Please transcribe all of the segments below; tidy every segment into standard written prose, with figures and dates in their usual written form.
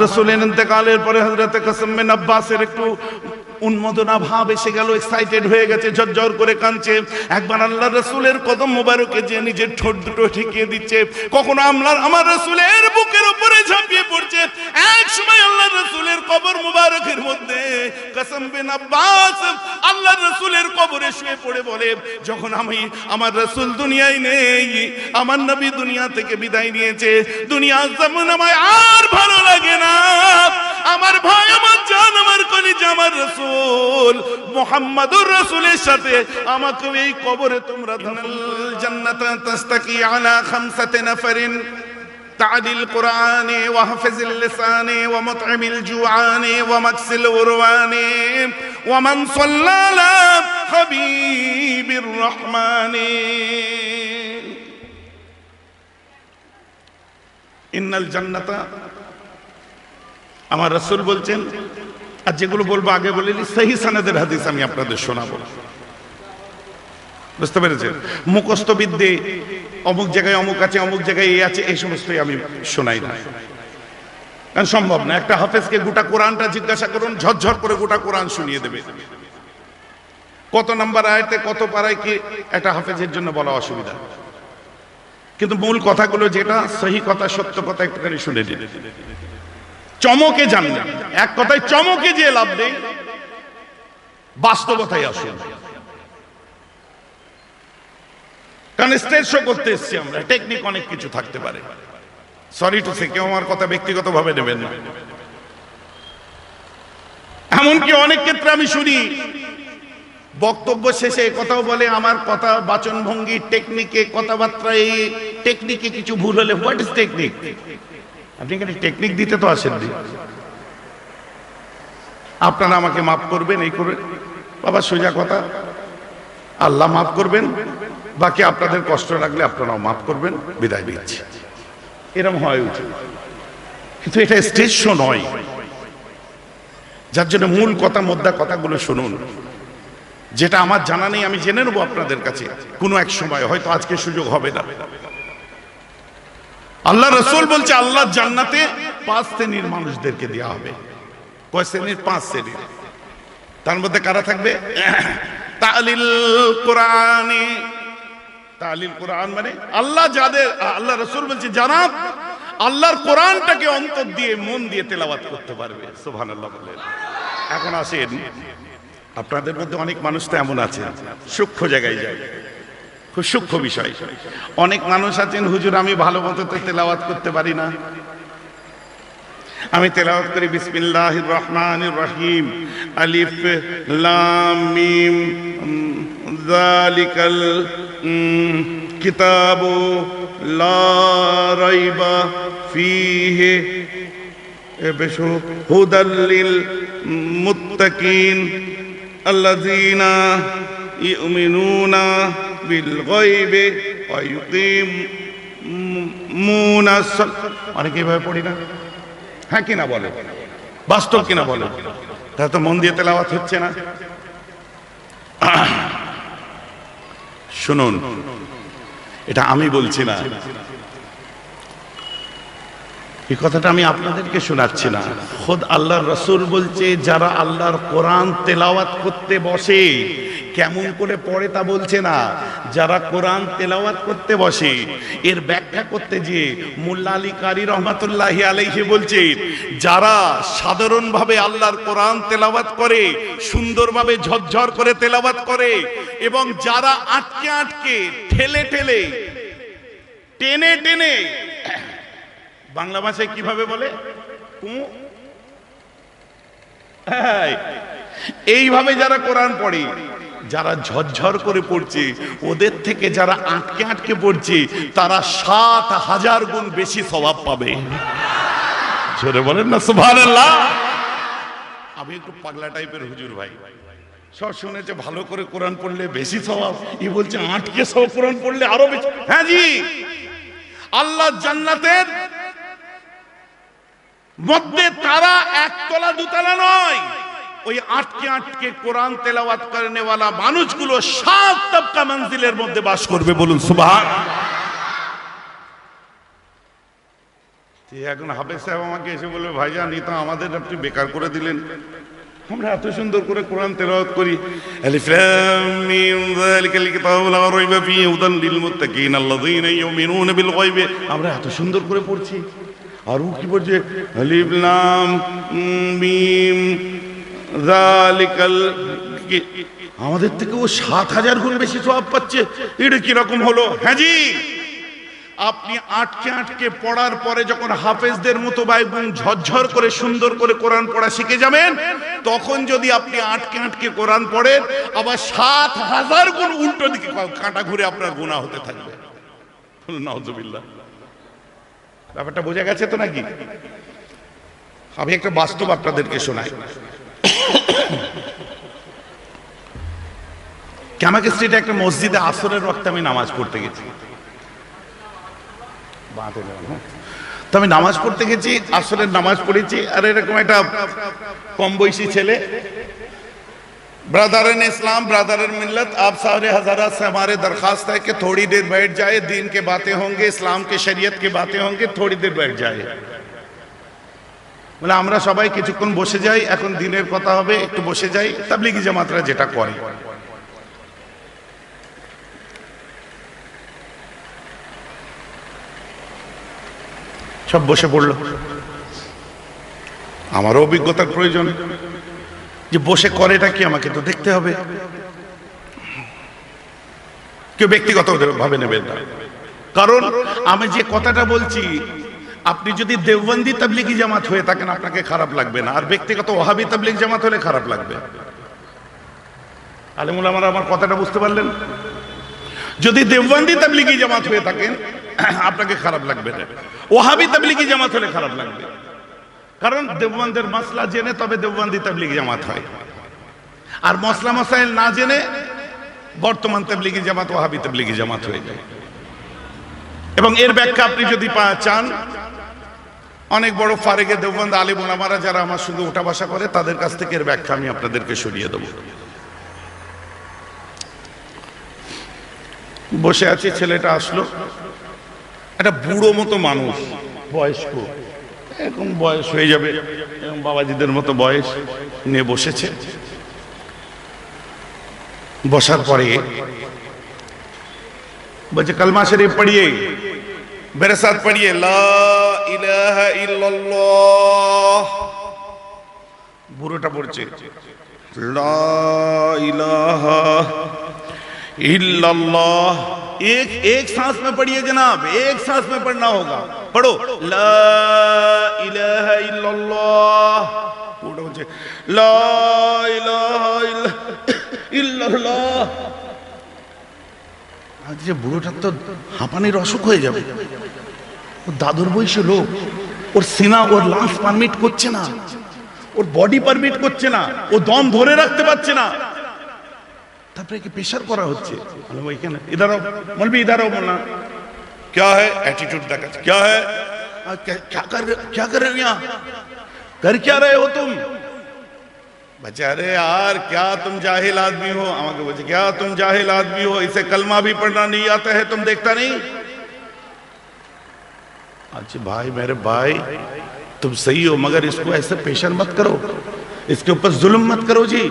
রাসূলের ইন্তেকালের পরে হযরত কাসম বিন আব্বাসের একটু উন্মোদনা ভাব এসে গেল, এক্সাইটেড হয়ে গেছে, ঝরঝর করে কাঁদছে। একবার আল্লাহর রাসূলের কদম মোবারকে যে নিজের ঠোঁট দুটো ঠেকিয়ে দিচ্ছে, কখনো আমার রাসূলের বুকের উপরে ঝাঁপিয়ে পড়ছে। এক সময় আল্লাহর রাসূলের কবর মোবারকের মধ্যে কাসম বিন আব্বাস আল্লাহর রাসূলের কবরে শুয়ে পড়ে বলে, যখন আমার রাসূল দুনিয়ায় নেই, আমার নবী দুনিয়া থেকে বিদায় নিয়েছে, দুনিয়ার যেমন আমায় আর ভালো লাগে না, আমার ভাই, আমার জান, আমার কলিজা, আমার রাসূল মুহাম্মদুর রাসূলের সাথে আমাকে এই কবরে তোমরা জান্নাতা তাস্তাকি আলা খামসাতি নাফারিন তা'দিল কুরআনি ওয়া হাফিজিল লিসানি ওয়া মুত'ইমিল জুআনি ওয়া মাকসিল উরওয়ানি ওয়া মান সাল্লালা হাবিবির রহমানি। ইন্নাল জান্নাতা, আমার রাসূল বলছেন, আর যেগুলো বলবো আগে বলিনি, সহিহ সনদের হাদিস আমি আপনাদের শোনাবো, বুঝতে পেরেছেন? মুখস্থ বিদ্যে অমুক জায়গায় অমুক আছে, অমুক জায়গায় এই আছে, এই সমস্তই আমি শোনাই না, কারণ সম্ভব না। একটা হাফেজকে গোটা কোরআনটা জিজ্ঞাসা করুন, ঝরঝর করে গোটা কোরআন শুনিয়ে দেবে। কত নাম্বার আয়াতে কত পারায় কি একটা হাফেজের জন্য বলা অসুবিধা, কিন্তু মূল কথাগুলো যেটা সহি কথা, সত্য কথা একটুখানি শুনে দিন। চমকে যান না, এক কথায় চমকে যে লাভ নেই, বাস্তবতায় আসুন। কারণ স্টেজ শো করতে এসছি আমরা, টেকনিক অনেক কিছু থাকতে পারে। সরি টু সে, কেউ আমার কথা ব্যক্তিগতভাবে নেবেন না। এমনকি অনেক ক্ষেত্রে আমি শুনি বক্তব্য শেষে কথাও বলে, আমার কথা বাচন ভঙ্গি, টেকনিকে, কথাবার্তায় টেকনিকে কিছু ভুল হলে, হোয়াট ইজ টেকনিক? আপনি এখানে টেকনিক দিতে তো আসেননি। আপনারা আমাকে মাফ করবেন, এই করবেন, বাবা সোজা কথা, আল্লাহ মাফ করবেন, বাকি আপনাদের কষ্ট লাগলে আপনারাও মাফ করবেন, বিদায় দিচ্ছি, এরকম হয় উচিত। কিন্তু এটা স্টেজ শো নয়, যার জন্য মূল কথা, মোদ্দা কথাগুলো শুনুন। যেটা আমার জানা নেই আমি জেনে নেবো আপনাদের কাছে কোনো এক সময়, হয়তো আজকে সুযোগ হবে না। আল্লাহ রাসূল বলছে, আল্লাহ জান্নাতে 5 শ্রেণীর মানুষদেরকে দেওয়া হবে। কয় শ্রেণীর? 5 শ্রেণীর। তার মধ্যে কারা থাকবে? তালিল কোরআনে, তালিল কোরআন মানে আল্লাহ যাদের, আল্লাহ রাসূল বলছে যারা আল্লাহর কোরআনটাকে অন্তর দিয়ে, মন দিয়ে তেলাওয়াত করতে পারবে। সুবহানাল্লাহ বলেন। এখন আসেন, আপনাদের মধ্যে অনেক মানুষ তো এমন আছে সূক্ষ্ম জায়গায় যায়, খুব সূক্ষ্ম বিষয়। অনেক মানুষ আছেন, হুজুর আমি ভালো মতো তেলাওয়াত করতে পারি না, আমি তেলাওয়াত করি বিসমিল্লাহির রহমানির রহিম, আলিফ লাম মিম যালিকাল কিতাবু লা রাইবা ফীহি হুদাল লিল মুত্তাকিন আল্লাযীনা ইউমিনুনা বিল গায়বি ওয়া ইউকিমুনা অনেকে এভাবে পড়ি না, হ্যাঁ কিনা বলে, বাস্তব কিনা বলে, তাহলে তো মন দিয়ে তেলাওয়াত হচ্ছে না। শুনুন, এটা আমি বলছি না, এই কথাটা আমি আপনাদেরকে শোনাচ্ছি না, খোদ আল্লাহর রাসূল বলছে, যারা আল্লাহর কোরআন তেলাওয়াত করতে বসে, কেমন করে পড়ে তা বলছে না, যারা কোরআন তেলাওয়াত করতে বসে, এর ব্যাখ্যা করতে যে মোল্লা আলী কারি রহমাতুল্লাহি আলাইহি বলছে, যারা সাধারণভাবে আল্লাহর কোরআন তেলাওয়াত করে, সুন্দরভাবে ঝরঝর করে তেলাওয়াত করে, এবং যারা আটকে আটকে, ঠেলে ঠেলে, টেনে টেনে, বাংলা ভাষায় কিভাবে বলে, এইভাবে যারা কোরআন পড়ে, যারা ঝরঝর করে পড়ছে, ওদের থেকে যারা আটকে আটকে পড়ছে, তারা ৭,০০০ গুণ বেশি সওয়াব পাবে। জোরে বলেন না সুবহানাল্লাহ। আমি একটু পাগলা টাইপের হুজুর ভাই, সব শুনেছে ভালো করে কোরআন পড়লে বেশি সওয়াব, ই বলছে আটকে সব কোরআন পড়লে আরো বেশি। হ্যাঁ জি, আল্লাহ জান্নাতের মধ্যে তারা একতলা দুতলা নয়, ওই আটকে আটকে কোরআন তেলাওয়াত করেনেওয়ালা মানুষগুলো 7 তবকা মঞ্জিলের মধ্যে বাস করবে। বলুন সুবহান। এখন হাফেজ সাহেব আমাকে এসে বলবে ভাইজান এই তো আমাদের আপনি বেকার করে দিলেন, আমরা এত সুন্দর করে কোরআন তেলাওয়াত করি, আলিফ লাম মিম যালিকাল কিতাবু লা রাইবা ফীহি হুদাল লিল মুত্তাকিন আল্লাযীনা ইউমিনুনা বিল গায়বি, আমরা এত সুন্দর করে পড়ছি। আর ও কি বলছে আলিফ লাম মিম যালিকাল, আমাদের থেকে ও ৭,০০০ গুণ বেশি সওয়াব পাচ্ছে। এটা কি রকম হলো? হ্যাঁ জি, আপনি আটকে আটকে পড়ার পরে যখন হাফেজদের মতো বা এবং ঝরঝর করে সুন্দর করে কোরআন পড়া শিখে যাবেন, তখন যদি আপনি আটকে আটকে কোরআন পড়েন, আবার ৭,০০০ গুণ উল্টো দিকে কাঁটা ঘুরে আপনার গুনাহ হতে থাকবে। নাউজুবিল্লাহ। ব্যাপারটা বোঝা গেছে তো নাকি? আমি একটা বাস্তব আপনাদেরকে শোনাই। কামাকে স্ট্রিটে একটা মসজিদে আসরের ওয়াক্তে আমি নামাজ পড়তে গেছি। তো আমি নামাজ পড়তে গেছি, আসরের নামাজ পড়েছি, আর এরকম একটা কম বয়সী ছেলে, brother in Islam brother in मिल्लत, आप सारे हज़रात से हमारे दरखास्त है कि थोड़ी देर बैठ जाए, दीन के बातें होंगे, इस्लाम के शरीयत की बातें होंगे, थोड़ी देर बैठ जाए। বলে আমরা সবাই কিছুক্ষণ বসে যাই, এখন দিনের কথা হবে, একটু বসে যাই। তাবলিগি জামাতরা যেটা করে, সব বসে পড়লো। আমারও অভিজ্ঞতার প্রয়োজন, যে বসে করেটা কি আমাকে তো দেখতে হবে। কেউ ব্যক্তিগত ভাবে নেবেন না, কারণ আমি যে কথাটা বলছি, আপনি যদি দেওবন্দি তাবলিগি জামাত হয়ে থাকেন আপনাকে খারাপ লাগবে না, আর ব্যক্তিগত ওহাবি তাবলিগ জামাত হলে খারাপ লাগবে। আলেম ওলামারা আমার কথাটা বুঝতে পারলেন? যদি দেওবন্দি তাবলিগি জামাত হয়ে থাকেন আপনাকে খারাপ লাগবে না, ওহাবি তাবলিগি জামাত হলে খারাপ লাগবে। কারণ দেওবন্দের মাসলা জেনে তবে দেওবন্দি তাবলিগি জামাত হয়, আর মসলা মাসাইল না জেনে বর্তমান তাবলিগি জামাত ওহাবি তাবলিগি জামাত হয়ে যায়। এবং এর ব্যাখ্যা আপনি যদি চান, অনেক বড় ফারেগে দেওবন্দ আলিম ওলামারা যারা আমার সঙ্গে উঠা বসা করে, তাদের কাছ থেকে এর ব্যাখ্যা আমি আপনাদেরকে সরিয়ে দেব। বসে আছি, ছেলেটা আসলো, একটা বুড়ো মতো মানুষ, বয়স্ক, এরকম বয়স হয়ে যাবে, এবং বাবাজিদের মতো বয়স নিয়ে বসেছে। বসার পরে বলছে কালমা শরীফ পড়িয়ে, मेरे साथ पढ़िए, ला इलाहा इल्लल्लाह। बुरोटा पढ़ছে ला इलाहा इल्लल्लाह। एक सांस में पढ़िए जनाब, एक सांस में पढ़ना होगा। पढ़ो ला इलाहा इल्लल्लाह। पूरा बच्चे ला इलाहा इल्लल्लाह। आज ये बुढ़ोटा तो হাঁপানির অসুখ হয়ে যাবে। ও দাদুর বয়সী লোক, ওর সিনা ওর লাংস পারমিট করছে না, ওর বডি পারমিট করছে না, ও দম ধরে রাখতে পারছে না। তারপরে কি প্রেশার করা হচ্ছে। এখানে इधर आओ मौलवी, इधर आओ। बोलना क्या है, एटीट्यूड देखा क्या है, क्या कर रहे हो यहाँ, कर क्या रहे हो तुम। बेचारे यार क्या तुम जाहिल आदमी हो। আমাকে বলছে क्या तुम जाहिल आदमी हो, इसे कलमा भी पढ़ना नहीं आता है, तुम देखता नहीं। अच्छा भाई, मेरे भाई तुम सही हो, मगर इसको ऐसे प्रेशर मत करो, इसके ऊपर जुल्म मत करो जी।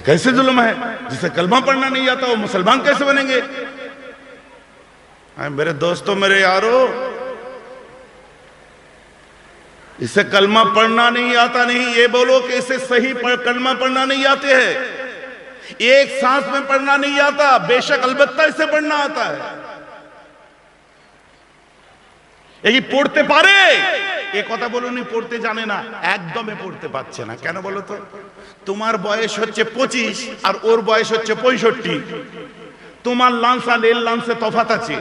कैसे जुल्म है, जिसे कलमा पढ़ना नहीं आता वो मुसलमान कैसे बनेंगे। मेरे दोस्तों, मेरे यारो, इसे कलमा पढ़ना नहीं आता नहीं, ये बोलो कि इसे सही कलमा पढ़ना नहीं आते हैं। एक सांस में पढ़ना नहीं आता, बेशक अलबत्ता इसे पढ़ना आता है। এই পড়তে পারে, এ কথা বলুনি পড়তে জানে না, একদমই পড়তে পারছে না। কেন বলো তো? তোমার বয়স হচ্ছে 25 আর ওর বয়স হচ্ছে 65। তোমার লাংস আর এর লাংসে তফাৎ আছে।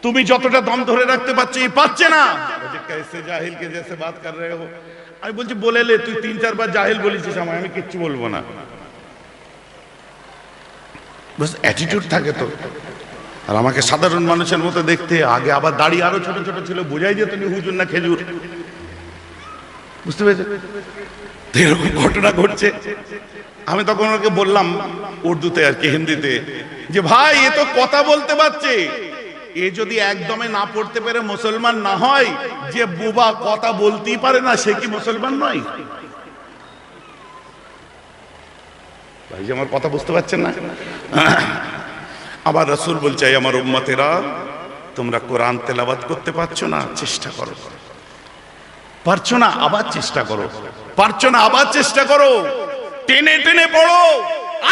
তুমি যতটা দম ধরে রাখতে পারছো, এই পাচ্ছে না। বলছে कैसे জাহিল के जैसे बात कर रहे हो। আমি বলছি বলে লে, তুই 3-4 বার জাহিল বলেছিস আমায়, আমি কিচ্ছু বলবো না। বস অ্যাটিটিউড থাকে তো। আর আমাকে সাধারণ মানুষের মতো দেখতে, আগে আবার দাড়ি আরো ছোট ছোট ছিল, বোঝাই যেত নি হুজুর না খেজুর। বুঝতে পেরেছে? এরকম ঘটনা ঘটছে। আমি তখন ওকে বললাম উর্দুতে আর কি হিন্দিতে, যে ভাই এ তো কথা বলতে পারছে, এ যদি একদমে না পড়তে পেরে মুসলমান না হয়, যে বুবা কথা বলতেই পারে না সে কি মুসলমান নয়? ভাই যে আমার কথা বুঝতে পারছেন না? আবার রাসূল বলছে, আমার উম্মতেরা, তোমরা কোরআন তেলাওয়াত করতে পারছো না, চেষ্টা করো। পারছো না, আবার চেষ্টা করো। পারছো না, আবার চেষ্টা করো। টেনে টেনে পড়ো,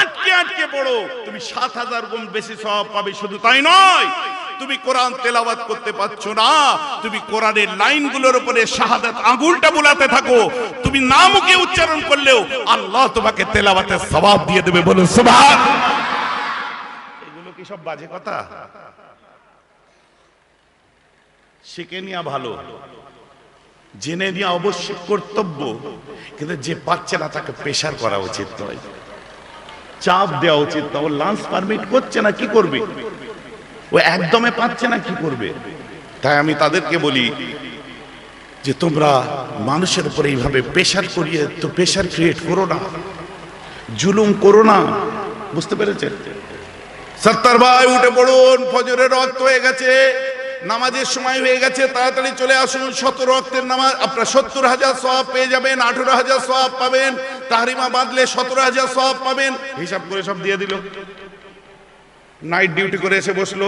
আটকে আটকে পড়ো, তুমি ৭,০০০ গুণ বেশি সওয়াব পাবে। শুধু তাই নয়, তুমি কোরআন তেলাওয়াত করতে পারছো না, তুমি কোরআনের লাইনগুলোর উপরে শাহাদাত আঙ্গুলটা বুলাতে থাকো। তুমি না মুখে উচ্চারণ করলেও আল্লাহ তোমাকে তেলাওয়াতের সওয়াব দিয়ে দেবে। বলুন সুবহানাল্লাহ। এগুলো কি সব বাজে কথা? শিখে নেওয়া ভালো, জেনে নেওয়া অবশ্যই কর্তব্য, কিন্তু যে পাচ্ছে না তাকে প্রেশার করা উচিত নয়, চাপ দেওয়া উচিত না। ও লাঞ্চ পারমিট করছে না, কি করবে? ও একদমে পাচ্ছে না, কি করবে? তাই আমি তাদেরকে বলি যে তোমরা মানুষের উপরে এইভাবে প্রেশার করিয়ে তো প্রেশার ক্রিয়েট করো না, জুলুম করো না। বুঝতে পেরেছেন? সত্তার ভাই উঠে পড়ুন, ফজরের ওয়াক্ত হয়ে গেছে, নামাজের সময় হয়ে গেছে, তাড়াতাড়ি চলে আসুন। ১৭ ওয়াক্তের নামাজ আপনার ৭০,০০০ সওয়াব পেয়ে যাবেন, ১৮,০০০ সওয়াব পাবেন, তাহরিমা বাঁধলে ১৭,০০০ সওয়াব পাবেন। হিসাব করে সব দিয়ে দিল। নাইট ডিউটি করে এসে বসলো।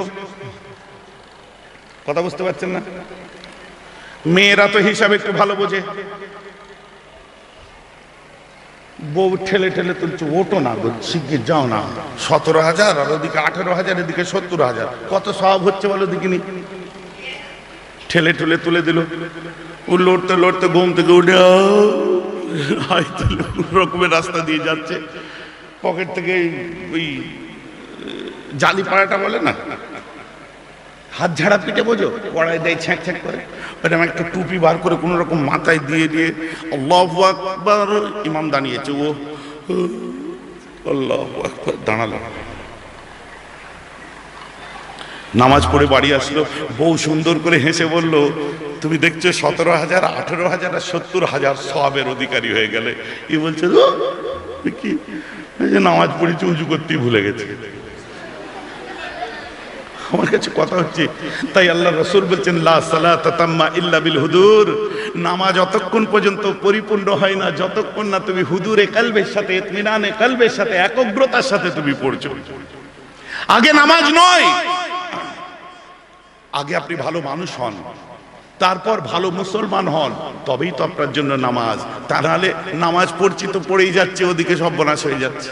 কথা বুঝতে পারছেন না? মেয়েরা তো হিসাব একটু ভালো বোঝে। বউ ঠেলে ঠেলে তুলছে, ওটো না গো, শিগগির যাও না। ১৭,০০০ আর ওদিকে ১৮,০০০, এদিকে ৭০,০০০, কত সওয়াব হচ্ছে বলো দেখিনি? ঠেলে ঠেলে তুলে দিল। ও লড়তে লড়তে ঘুম থেকে উঠে রকমের রাস্তা দিয়ে যাচ্ছে, পকেট থেকে ওই জালি পাড়াটা বলে না, হাত ঝাড়া পিঠে, বোঝো, পড়াই দেয় ছ্যাঁক ছ্যাঁক করে, ওটা আমি একটা টুপি বার করে কোন রকম মাথায় দিয়ে দিয়ে আল্লাহু আকবার, ইমাম দাঁড়িয়েছে, ও আল্লাহু আকবার দাঁড়ালো। নামাজ পড়ে বাড়ি আসলো, বউ সুন্দর করে হেসে বলল, তুমি দেখছো ১৭,০০০, ১৮,০০০ আর ৭০,০০০ সওয়াবের অধিকারী হয়ে গেলে। ই বলছে কি, নামাজ পড়েছি, উজু করতেই ভুলে গেছে। আমার কাছে কথা হচ্ছে, তাই আল্লাহ রাসূল বলছেন, লা সালাতা তাম্মা ইল্লা বিল হুদুর, নামাজ অতক্ষণ পর্যন্ত পরিপূর্ণ হয় না যতক্ষণ না তুমি হুদুরে কলবের সাথে, ইতমিনানে কলবের সাথে, একগ্রতার সাথে তুমি পড়ছো। আগে নামাজ নয়, আগে আপনি ভালো মানুষ হন, তারপর ভালো মুসলমান হন, তবেই তো আপনার জন্য নামাজ। তা নাহলে নামাজ পড়ছি তো পড়েই যাচ্ছে, ওদিকে সর্বনাশ হয়ে যাচ্ছে।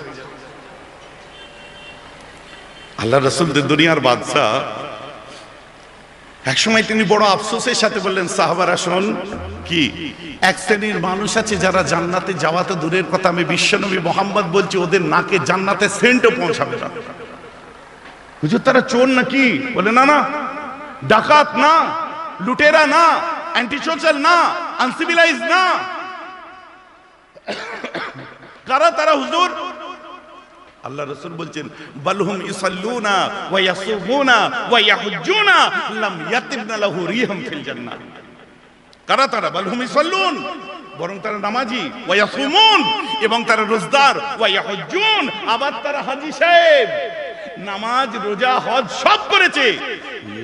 আল্লাহ রাসূল দুনিয়ার বাদশাহ, একসময় তিনি বড় আফসোসের সাথে বললেন, সাহাবারা শোন, কি এক শ্রেণীর মানুষ আছে যারা জান্নাতে যাওয়া তো দূরের কথা, আমি বিশ্বনবী মুহাম্মদ বলছি, ওদের নাকে জান্নাতে সেন্টও পৌঁছাবে না। হুজুর তারা চোর নাকি? বলে না না, ডাকাত না, লুটেরা না, অ্যান্টি সোশ্যাল না, আনসিভিলাইজ না। কারা তারা হুজুর? আল্লাহ রাসূল বলছেন, বালহুম ইসাল্লুনা ওয়া ইয়াসুমুনা ওয়া ইয়াহুজ্জুনা লাম ইয়াতিবনা লাহু রিহাম ফিল জান্নাহ। কারা তারা? বালহুম ইসাল্লুন, বরং তারা নামাজি, ওয়া ইয়াসুমুন, এবং তারা রোজদার, ওয়া ইয়াহুজ্জুন, আবার তারা হাজী সাহেব, নামাজ রোজা হজ সব করেছে,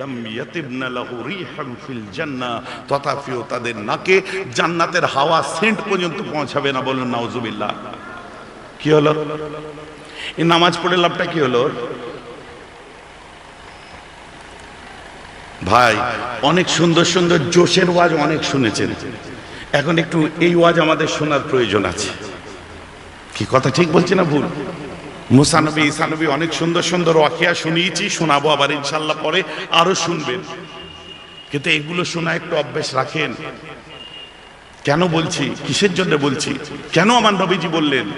লাম ইয়াতিবনা লাহু রিহাম ফিল জান্নাহ, তথাপিও তাদের নাকে জান্নাতের হাওয়া সেন্ট পর্যন্ত পৌঁছাবে না। বলুন নাউজুবিল্লাহ। কি হলো? এই নামাজ পড়ে লাভটা কি হলো? ভাই অনেক সুন্দর সুন্দর জোশের ওয়াজ অনেক শুনেছেন, এখন একটু এই ওয়াজ আমাদের শোনার প্রয়োজন আছে। কি কথা ঠিক বলছি না ভুল? মুসা নবী, ঈসা নবী অনেক সুন্দর সুন্দর ওয়াকিয়া শুনিয়েছি, শোনাবো আবার ইনশাল্লাহ, পরে আরো শুনবেন, কিন্তু এগুলো শোনা একটু অভ্যেস রাখেন। কেন বলছি, কিসের জন্য বলছি, কেন আমার নবীজি বললেন,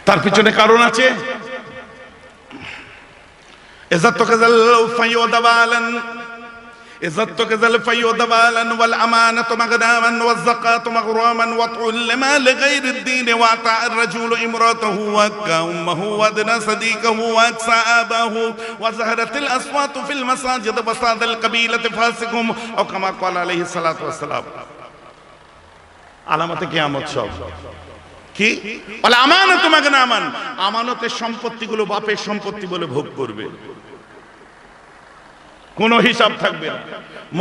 তার পিছনে কারণ আছে। ওয়াল আমানাতু মাগনামান ওয়াজ যাকাতু মাগরামান ওয়া তুল্লিমা লিগাইরিদ দীন ওয়া তা'আর রাজুলু ইমরাতাহু ওয়া কাউমাহু ওয়া দনা সাদিকাহু ওয়া আকসাবাহু ওয়া যাহারাতিল আসওয়াতু ফিল মাসাজিদ ওয়া সাদাল কাবিলাতি ফাসিকুম আও কামা ক্বালা আলাইহিস সালাতু ওয়াস সালাম। আলামতে কিয়ামত সব কি? বলে আমানত মাগনামান, আমানতের সম্পত্তিগুলো বাপের সম্পত্তি বলে ভোগ করবে। কোনো হিসাব থাকবে না।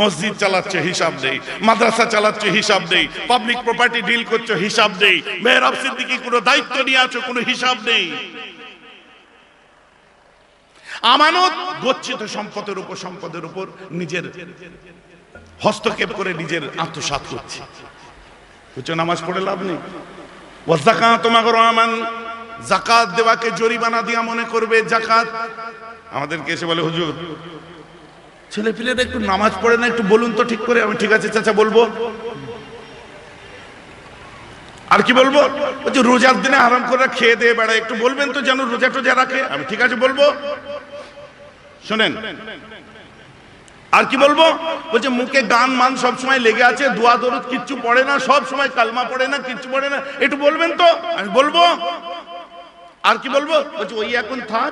মসজিদ চালাচ্ছে হিসাব নেই, মাদ্রাসা চালাচ্ছে হিসাব নেই, পাবলিক প্রপার্টি ডিল করছে হিসাব নেই, মেহরাব সিদ্দিকী কোনো দায়িত্ব নিয়ে আছো কোনো হিসাব নেই। আমানত গচ্ছিত সম্পদের উপর নিজের হস্তক্ষেপ করে নিজের আত্মসাৎ করছে। বুঝছো, নামাজ পড়ে লাভ নেই। যাকাত দেওয়াকে জরিমানা দিয়া মনে করবে জাকাত। আমাদেরকে এসে বলে, হুজুর ছেলে পিলেরা একটু নামাজ পড়ে না, একটু বলুন তো ঠিক করে। আমি ঠিক আছে চাচা বলবো। আর কি বলবো? বলছে রোজার দিনে আরাম করে খেয়ে দিয়ে বেড়ায়, একটু বলবেন তো যেন রোজা টোজা রাখে। আমি ঠিক আছে বলবো। শোনেন, আর কি বলবো? বলছে মুখে গান মান সব সময় লেগে আছে, দোয়া দরুদ কিচ্ছু পড়ে না, সব সময় কালমা পড়ে না, কিচ্ছু পড়ে না, একটু বলবেন তো। আমি বলবো। আর কি বলবো? বলছে ওই এখন থাক,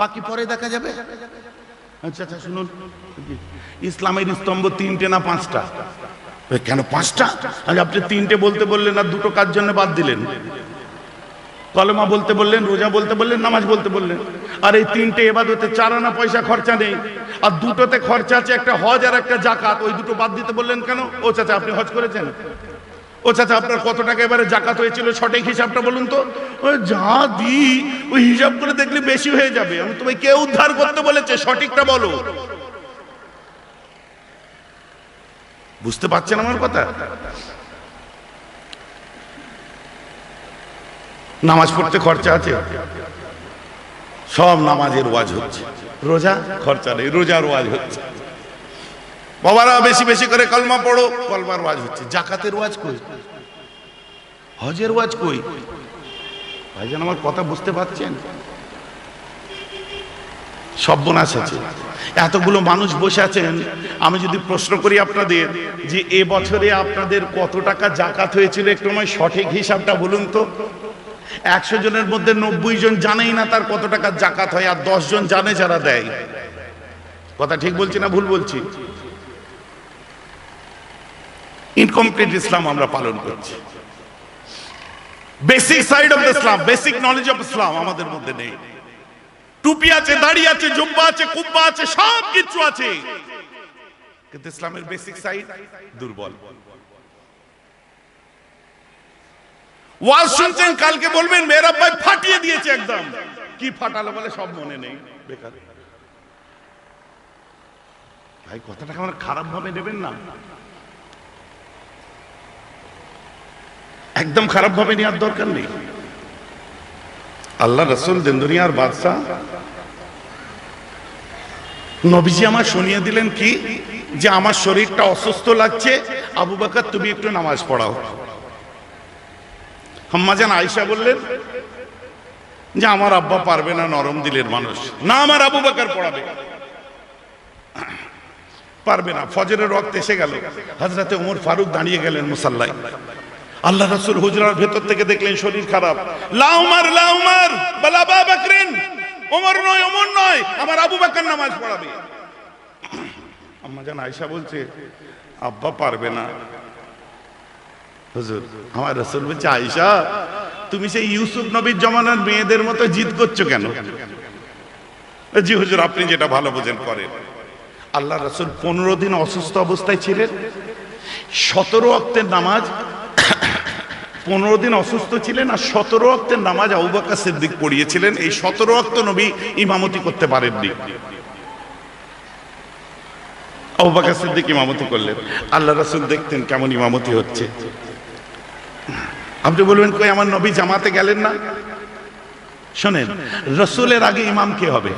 বাকি পরে দেখা যাবে। আচ্ছা আচ্ছা শুনুন, ইসলামের স্তম্ভ 3টে না 5টা? কেন 5টা? আজ আপনি 3টে বলতে বললেন আর 2টো কার জন্য বাদ দিলেন? কলেমা বলতে বললেন, রোজা বলতে বললেন, নামাজ বলতে বললেন। আর এই 3টে ইবাদতে 4 আনা পয়সা খরচা নেই, আর 2টোতে খরচা আছে, একটা হজ আর একটা জাকাত। ওই 2টো বাদ দিতে বললেন কেন? ও চাচা আপনি হজ করেছেন? ও চাচা আপনার কত টাকা এবারে জাকাত হয়েছিল, সঠিক হিসাবটা বলুন তো। যা দি ওই হিসাব করে দেখলে বেশি হয়ে যাবে। আমি তোমায় কে উদ্ধার করতে বলেছে, সঠিকটা বলো। বুঝতে পারছেন আমার কথা? নামাজ পড়তে খরচা আছে, সব নামাজের ওয়াজ হচ্ছে। রোজা খরচা নেই, রোজার ওয়াজ হচ্ছে। বাবারা বেশি বেশি করে কলমা পড়ো, কলমার ওয়াজ হচ্ছে। জাকাতের ওয়াজ কই? হজের ওয়াজ কই? ভাইজান আমার কথা বুঝতে পারছেন? সর্বনাশ আছে। এতগুলো মানুষ বসে আছেন। আমি যদি প্রশ্ন করি আপনাদের যে এ বছরে আপনাদের কত টাকা জাকাত হয়েছিল, একটু আমার সঠিক হিসাবটা বলুন তো। 100 জনের মধ্যে 90 জন জানেই না তার কত টাকা জাকাত হয়, আর 10 জন জানে যারা দেয়। কথা ঠিক বলছি না ভুল বলছি? ইনকমপ্লিট ইসলাম আমরা পালন করছি। Basic side of Islam, basic knowledge of Islam আমাদের মধ্যে নেই। টুপি আছে, দাড়ি আছে, জুব্বা আছে, কুব্বা আছে, সব কিছু আছে, কিন্তু ইসলামের বেসিক সাইড দুর্বল। ওয়াজ শুনছেন, কালকে বলবেন মেয়েরা ভাই ফাটিয়ে দিয়েছে একদম। কি ফাটালো বলে সব মনে নেই, বেকার। ভাই কথাটা আমার খারাপ ভাবে নেবেন না, একদম খারাপ ভাবে নেওয়ার দরকার নেই। আল্লাহ রসুল দিন দুনিয়ার বাদশাহ, নবীজি আমার শুনিয়ে দিলেন কি যে আমার শরীরটা অসুস্থ লাগছে, আবু বকর তুমি একটু নামাজ পড়াও। আম্মা জান আয়েশা বললেন যে আমার আব্বা পারবে না, নরম দিলের মানুষ, না আমার আবু বকর পড়াবে। পারবে না। ফজরের ওয়াক্ত এসে গেল, হযরতে ওমর ফারুক দাঁড়িয়ে গেলেন মুসাল্লায়। আল্লাহ রাসূল হুজরার ভেতর থেকে দেখলেন শরীর খারাপ। লা উমর লা উমর বাল আবু বকরিন, ওমর নয়, ওমর নয়, আমার আবু বকর নামাজ পড়াবে। আম্মা জান আয়েশা বলছে আব্বা পারবে না। হুজুর, আমার রাসূল বলছে আয়েশা তুমি সেই ইউসুফ নবীর জমানার মেয়েদের মতো জিদ করছো কেন? জি হুজুর, আপনি যেটা ভালো বোঝেন করেন। আল্লাহ রাসূল 15 দিন অসুস্থ অবস্থায় ছিলেন। 17 ওয়াক্তের নামাজ, 15 দিন অসুস্থ ছিলেন, আর 17 ওয়াক্তের নামাজ আবু বকর সিদ্দিক পড়িয়েছিলেন। এই 17 ওয়াক্ত নবী ইমামতি করতে পারেননি, আবু বকর সিদ্দিক ইমামতি করলেন। আল্লাহ রাসূল দেখতেন কেমন ইমামতি হচ্ছে। আপনি বলবেন কই আমার নবী জামাতে গেলেন না? শোনেন, রাসূলের আগে ইমাম কে হবে?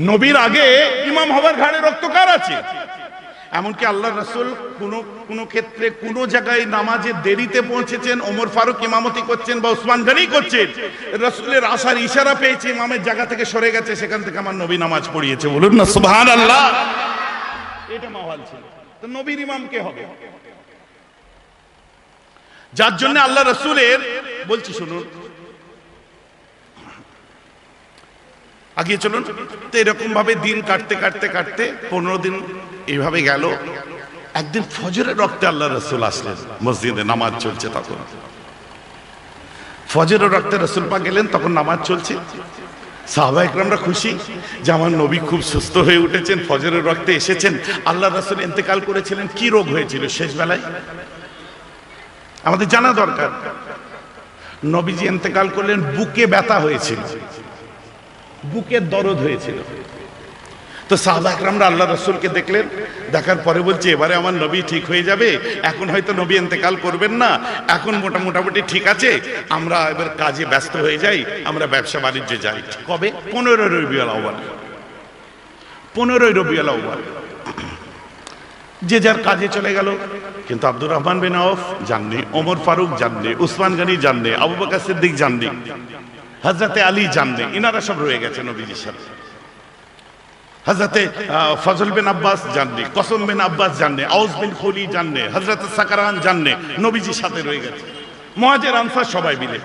নবীর আগে ইমাম হবার ঘাড়ে রক্ত কার আছে? এমনকি আল্লাহ রাসূল কোন ক্ষেত্রে কোন জায়গায় নামাজে দেরিতে পৌঁছেছেন, ওমর ফারুক ইমামতি করছেন বা ওসমান গনি করছেন, রাসূলের আসার ইশারা পেয়েছে, ইমামের জায়গা থেকে সরে গেছে, সেখান থেকে আমার নবী নামাজ পড়িয়েছে। বলুন না সুবহানাল্লাহ। এটা মাওয়াল ছিল। তো নবীর ইমাম কে হবে? যার জন্য আল্লাহ রাসূলের বলছি শুনুন, আগিয়ে চলুন। তো এরকম ভাবে দিন কাটতে কাটতে কাটতে 15 দিন এইভাবে গেল। একদিন ফজরের রক্তে আল্লাহ রাসূল আসলেন, মসজিদে নামাজ চলছে। তখন ফজরের রক্তে রাসূল পাক গেলেন, তখন নামাজ চলছে। সাহাবা ইকরামরা খুশি যে আমার নবী খুব সুস্থ হয়ে উঠেছেন, ফজরের রক্তে এসেছেন। আল্লাহ রাসূল ইন্তেকাল করেছিলেন, কি রোগ হয়েছিল শেষ বেলায় আমাদের জানা দরকার। নবীজি ইন্তেকাল করলেন, বুকে ব্যথা হয়েছিল, বুকের দরদ হয়েছিল। তো সাহাবা ইকরামরা আল্লাহ রাসূলকে দেখলেন, দেখার পরে বলছে এবারে আমার নবী ঠিক হয়ে যাবে, এখন হয়তো নবী ইন্তেকাল করবেন না, এখন মোটামুটি ঠিক আছে, আমরা এবার কাজে ব্যস্ত হয়ে যাই, আমরা ব্যবসা বাণিজ্যে যাই। কবে? 15 রবিউল আউয়াল। 15 রবিউল আউয়াল যে যার কাজে চলে গেল। কিন্তু আব্দুর রহমান বিন আওফ যাননি, ওমর ফারুক যাননি, উসমান গনি যাননি, আবু বকর সিদ্দিক যাননি, হযরতে আলী যাননি, ইনারা সব রয়ে গেছে নবীজির সাথে। হযরতে ফজল বিন আব্বাস জাননে, কসম বিন আব্বাস জাননে, আউস বিন খলি জাননে, হযরতে সাকরান জাননে, নবীজির সাথে রয়ে গেছে মুহাজির আনসার সবাই মিলে।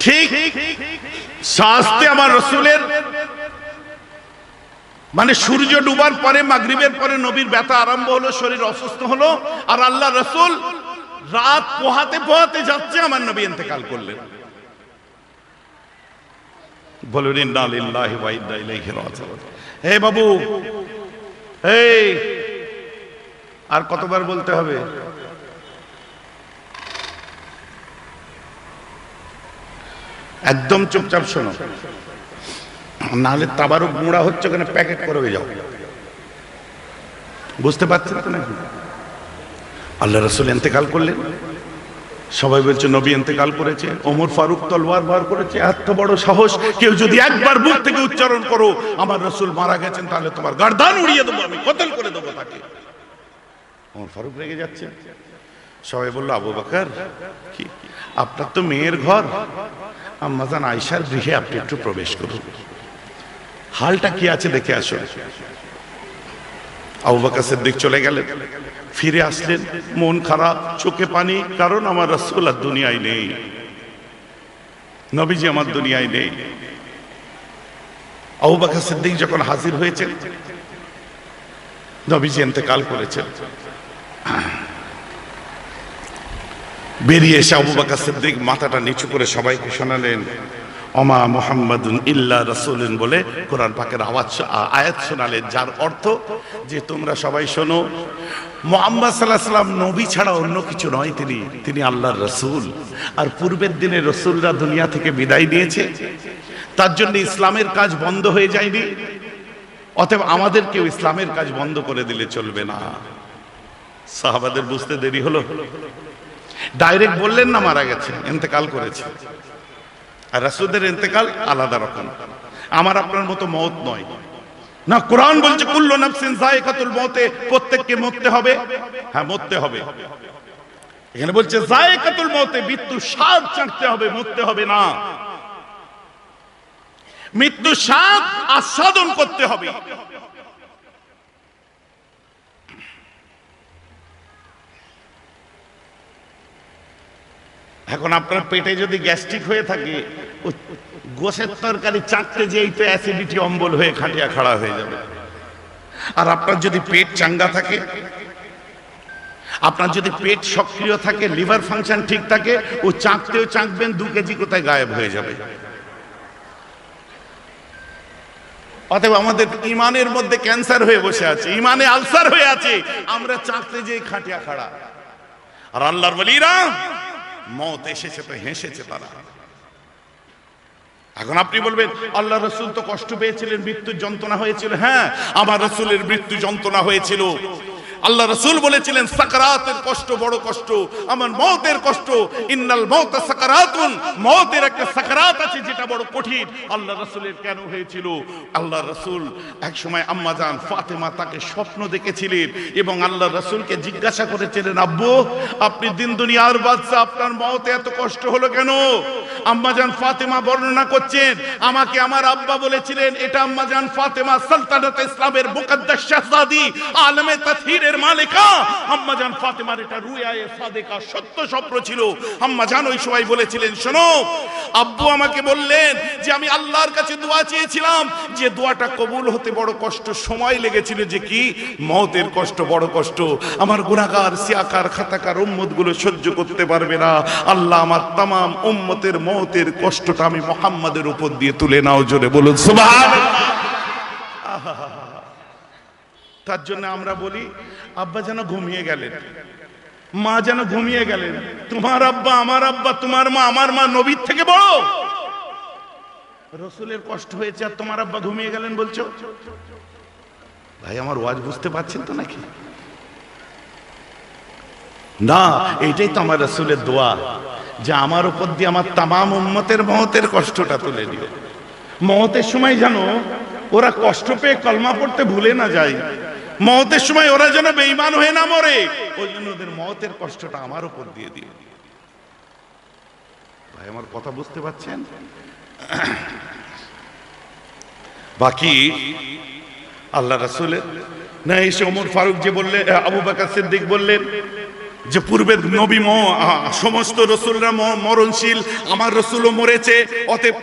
ঠিক শাস্তে আমার রাসূলের মানে সূর্য ডুবার পরে মাগরিবের পরে নবীর ব্যথা আরম্ভ হলো, শরীর অসুস্থ হলো, আর আল্লাহ রাসূল রাত পোহাতে যাচ্ছে, আমার নবী ইন্তেকাল করলেন। বলুন ইন্না লিল্লাহি ওয়া ইন্না ইলাইহি রাজিউন। হে বাবু, এই আর কতবার বলতে হবে? একদম চুপচাপ শোনো, নাহলে তাবারুক মোড়া হচ্ছে, ওখানে প্যাকেট করে হয়ে যাও। বুঝতে পারছেন তো নাকি? আল্লাহ রাসূল ইন্তেকাল করলেন, সবাই বলছে নবী ইন্তেকাল করেছে। ওমর ফারুক তলোয়ার বার করেছে, এত বড় সাহস, কেউ যদি একবার মুখ থেকে উচ্চারণ করো আমার রাসূল মারা গেছেন, তাহলে তোমার গর্দান উড়িয়ে দেবো, আমি কতল করে দেবো তাকে। ওমর ফারুক রেগে যাচ্ছে। সবাই বললো আবু বকর, কি আপনার তো মেয়ের ঘর, আম্মাজান আয়েশার গৃহে আপনি একটু প্রবেশ করুন, হালটা কি আছে দেখে আসুন। আবু বকর সিদ্দিক চলে গেলেন, ফিরে আসলেন, মন খারাপ, চোখে পানি, কারণ আমার রাসূল আর দুনিয়ায় নেই, নবীজি আমার দুনিয়ায় নেই। আবু বকর সিদ্দিক যখন হাজির হয়েছেন, নবীজি ইন্তেকাল করেছেন। বেরিয়ে এসে আবু বকর সিদ্দিক মাথাটা নিচু করে সবাইকে শোনালেন, ওমা মুহাম্মাদুন ইল্লা রাসূলুন বলে কোরআন পাকের আয়াত শোনালেন, যার অর্থ যে তোমরা সবাই শোনো, মুহাম্মদ সাল্লাল্লাহু আলাইহি ওয়াসাল্লাম নবী ছাড়া অন্য কিছু নয়, তিনি আল্লাহর রাসূল। আর পূর্বের দিনে রাসূলরা দুনিয়া থেকে বিদায় নিয়েছে, তার জন্য ইসলামের কাজ বন্ধ হয়ে যায়নি, অতএব আমাদেরকেও ইসলামের কাজ বন্ধ করে দিলে চলবে না। সাহাবাদের বুঝতে দেরি হলো, ডাইরেক্ট বললেন না মারা গেছে, ইন্তেকাল করেছে। আর রাসূলের ইন্তেকাল আলাদা রকম, আমার আপনার মতো মওত নয় না। কোরআন বলছে কুল্লু নাফসিন যায়কাতুল মউতে, প্রত্যেককে মরতে হবে। হ্যাঁ, মরতে হবে। এখানে বলছে যায়কাতুল মউতে, মৃত্যু স্বাদ চাখতে হবে, মরতে হবে না। মৃত্যু স্বাদ আস্বাদন করতে হবে। এখন আপনার পেটে যদি গ্যাস্ট্রিক হয়ে থাকে, গোশের তরকারি চাটতে যেই তো অ্যাসিডিটি অম্বল হয়ে খাটিয়া খাড়া হয়ে যাবে। আর আপনার যদি পেট চাঙ্গা থাকে, আপনার যদি পেট সক্রিয় থাকে, লিভার ফাংশন ঠিক থাকে, ও চাঁকতেও চাঁকবেন, 2 কেজি কোথায় গায়েব হয়ে যাবে। অতএব আমাদের ইমানের মধ্যে ক্যান্সার হয়ে বসে আছে, ইমানে আলসার হয়ে আছে, আমরা চাঁকতে যেই খাটিয়া খাড়া। আর আল্লাহর ওয়ালিরা মওত এসেছে তো হেসেছে তারা। এখন আপনি বলবেন আল্লাহ রাসূল তো কষ্ট পেয়েছিলেন, মৃত্যুর যন্ত্রণা হয়েছিল। হ্যাঁ, আমার রাসূলের মৃত্যু যন্ত্রণা হয়েছিল। আল্লাহ রাসূল বলেছিলেন সাকরাতের কষ্ট বড় কষ্ট, আমার মওতের কষ্ট, ইন্নাল মাউতা সাকরাতুন, মওতের একটা সাকরাত আছে যেটা বড় কঠিন। আল্লাহ রাসূলের কেন হয়েছিল? আল্লাহ রাসূল এক সময় আম্মা জান ফাতেমা তাকে স্বপ্ন দেখেছিলেন এবং আল্লাহ রাসূলকে জিজ্ঞাসা করেছিলেন, আব্বু আপনি দিন দুনিয়ার বাদশা, আপনার মওতে এত কষ্ট হলো কেন? আম্মা জান ফাতেমা বর্ণনা করছেন, আমাকে আমার আব্বা বলেছিলেন, এটা আম্মা জান ফাতেমা সালতানাত ইসলামের মুকদ্দাস শাহজাদি, আলমে তাসহিরের মসজিদের মালিকা আম্মা জান ফাতেমার এটা রুয়ায়ে সাদেকা সত্য স্বপ্ন ছিল। আম্মা জান ওই সময় বলেছিলেন, শোনো আব্বু আমাকে বললেন যে আমি আল্লাহর কাছে দোয়া চেয়েছিলাম, যে দোয়াটা কবুল হতে বড় কষ্ট সময় লেগেছিল, যে কি মওতের কষ্ট, বড় কষ্ট আমার গুনাহগার সিয়াকার খাতাকার উম্মতগুলো সহ্য করতে পারবে না। আল্লাহ আমার तमाम উম্মতের মওতের কষ্টটা আমি মুহাম্মাদের উপর দিয়ে তুলে নাও, জোরে বলুন সুবহানাল্লাহ। তার জন্য আমরা বলি আব্বা যেন ঘুমিয়ে গেলেন, মা যেন ঘুমিয়ে গেলেন। তোমার আব্বা আমার আব্বা, তোমার মা আমার মা নবীর থেকে বড়। রাসূলের কষ্ট হয়েছে আর তোমার আব্বা ঘুমিয়ে গেলেন বলছো? ভাই আমার ওয়াজ বুঝতে পারছেন তো নাকি? না, এইটাই তো আমার রাসূলের দোয়া, যে আমার উপর দিয়ে আমার तमाम উম্মতের মওতের কষ্টটা তুলে দিও। মওতের সময় জানো ওরা কষ্ট পেয়ে কলমা পড়তে ভুলে না যায়, মওতের সময় ওরা যেন বেঈমান হয়ে না মরে, ওই জন্য ওদের মওতের কষ্টটা আমার উপর দিয়ে দিও। ভাই আমার কথা বুঝতে পারছেন? বাকি আল্লাহ রাসূলের না এসে ওমর ফারুক যে বললেন, আবু বকর সিদ্দিক বললেন যে পূর্বের নবী সমস্ত রাসূলরা মরণশীল, আমার রাসূলও মরেছে, অতএব